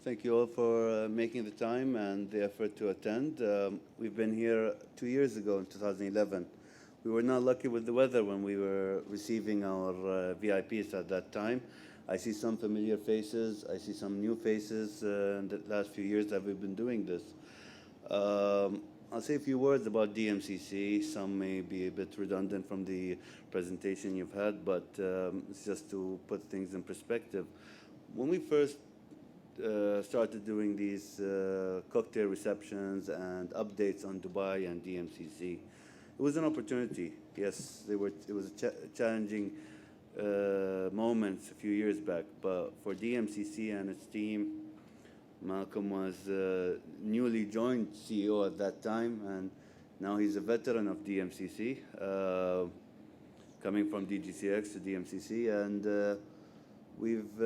Thank you all for making the time and the effort to attend. We've been here 2 years ago in 2011. We were not lucky with the weather when we were receiving our VIPs at that time. I see some familiar faces. I see some new faces in the last few years that we've been doing this. I'll say a few words about DMCC. Some may be a bit redundant from the presentation you've had, but it's just to put things in perspective. When we first started doing these cocktail receptions and updates on Dubai and DMCC, it was an opportunity. Yes, it was a challenging moments a few years back, but for DMCC and its team, Malcolm was newly joined CEO at that time, and now he's a veteran of DMCC, coming from DGCX to DMCC, and we've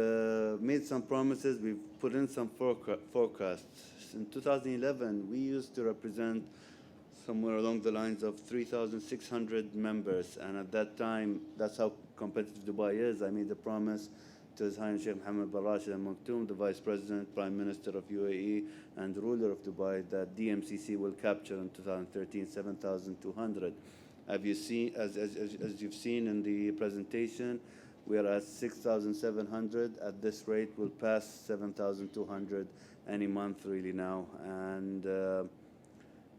made some promises. We've put in some forecasts. In 2011, we used to represent somewhere along the lines of 3,600 members, and at that time, that's how competitive Dubai is. I made a promise to His Highness Sheikh Mohammed bin Rashid Al Maktoum, the Vice President, Prime Minister of UAE, and ruler of Dubai, that DMCC will capture in 2013 7,200. Have you seen, as you've seen in the presentation, we are at 6,700. At this rate, we'll pass 7,200 any month really now. And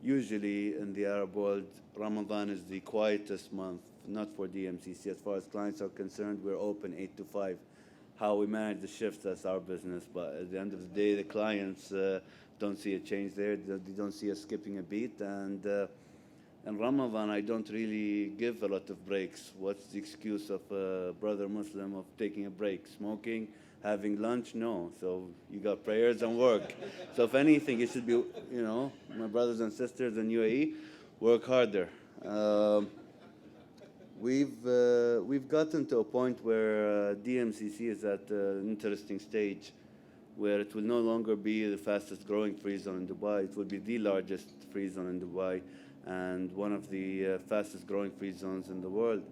usually in the Arab world, Ramadan is the quietest month, not for DMCC. As far as clients are concerned, we're open 8 to 5. How we manage the shifts, that's our business. But at the end of the day, the clients don't see a change there. They don't see us skipping a beat. And in Ramadan, I don't really give a lot of breaks. What's the excuse of a brother Muslim of taking a break? Smoking, having lunch? No. So you got prayers and work. So if anything, it should be, my brothers and sisters in UAE, work harder. We've gotten to a point where DMCC is at an interesting stage where it will no longer be the fastest growing free zone in Dubai. It will be the largest free zone in Dubai and one of the fastest growing free zones in the world.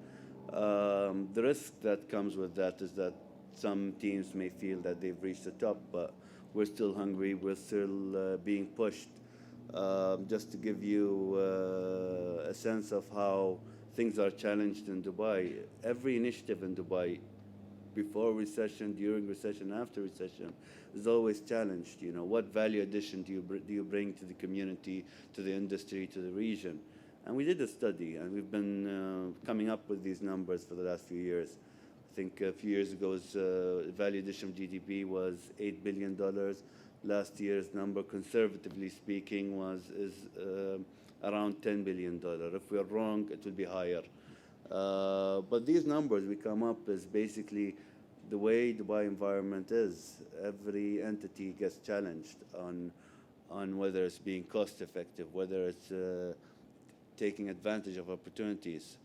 The risk that comes with that is that some teams may feel that they've reached the top, but we're still hungry, we're still being pushed. Just to give you a sense of how things are challenged in Dubai, every initiative in Dubai, before recession, during recession, after recession, is always challenged. What value addition do you bring to the community, to the industry, to the region? And we did a study, and we've been coming up with these numbers for the last few years. I think a few years ago, value addition of GDP was $8 billion. Last year's number, conservatively speaking, is around $10 billion. If we're wrong, it will be higher. But these numbers we come up is basically the way Dubai environment is. Every entity gets challenged on whether it's being cost effective, whether it's taking advantage of opportunities.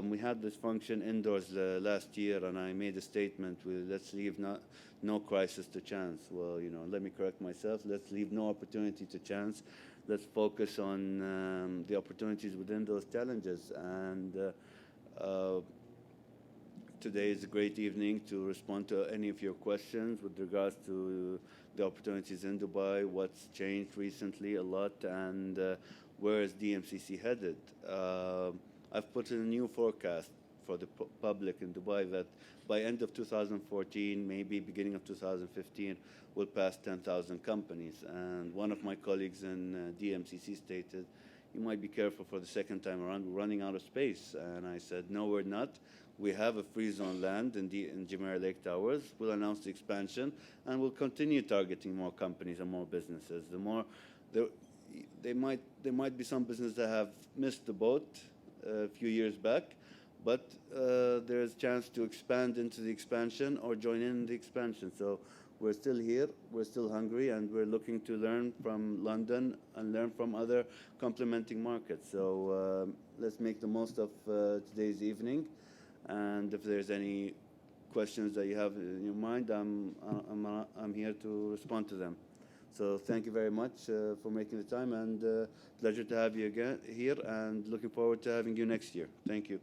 We had this function indoors last year, and I made a statement with let's leave no crisis to chance. Well, let me correct myself. Let's leave no opportunity to chance. Let's focus on the opportunities within those challenges. And today is a great evening to respond to any of your questions with regards to the opportunities in Dubai, what's changed recently a lot, and where is DMCC headed. I've put in a new forecast for the public in Dubai that by end of 2014, maybe beginning of 2015, we'll pass 10,000 companies. And one of my colleagues in DMCC stated, you might be careful for the second time around, we're running out of space. And I said, no, we're not. We have a free zone land in Jumeirah Lake Towers. We'll announce the expansion, and we'll continue targeting more companies and more businesses. There might be some businesses that have missed the boat a few years back, but there's a chance to expand into the expansion or join in the expansion. So we're still here, we're still hungry, and we're looking to learn from London and learn from other complementing markets. So let's make the most of today's evening. And if there's any questions that you have in your mind, I'm here to respond to them. So thank you very much for making the time, and pleasure to have you again here, and looking forward to having you next year. Thank you.